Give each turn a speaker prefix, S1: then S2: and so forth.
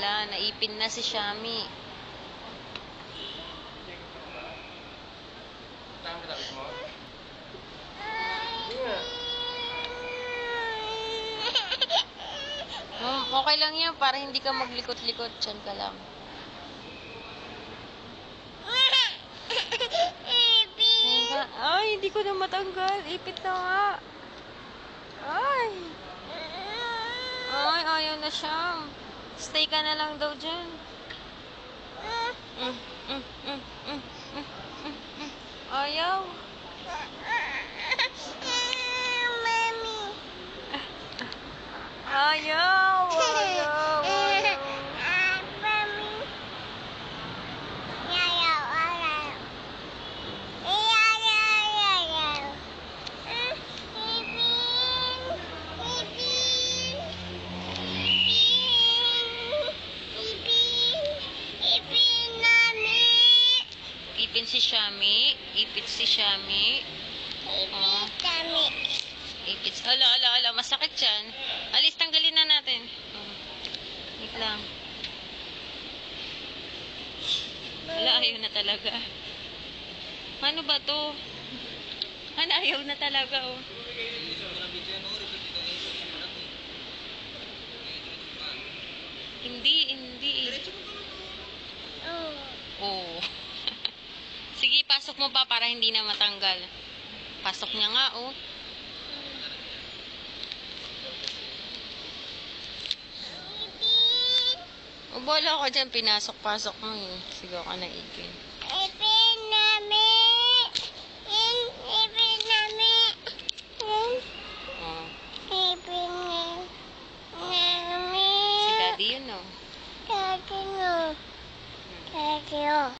S1: Wala, naipin na si Shami. Okay lang yan, para hindi ka maglikot-likot. Diyan ka lang. Ay, hindi ko na matanggal. Ipit na nga. Ay. Ay, ayaw na siya. Stay ka na lang daw dyan. Ayaw. Ayaw. Ayaw. Ipin si Shami. Ipit si Shami. Ipit. Ala. Masakit yan. Alis, tanggalin na natin. Wait lang. Ala, ayaw na talaga. Paano ba to? Ano, ayaw na talaga, oh. Hindi. Oh. Sige, pasok mo pa para hindi na matanggal. Pasok niya nga, oh. O, bola ko dyan. Pinasok-pasok mo, eh. Sigaw ka na ipin.
S2: Ipin namin. Ipin namin.
S1: Oh.
S2: Ipin namin.
S1: Si Daddy yun, oh.
S2: Daddy no. Daddy oh.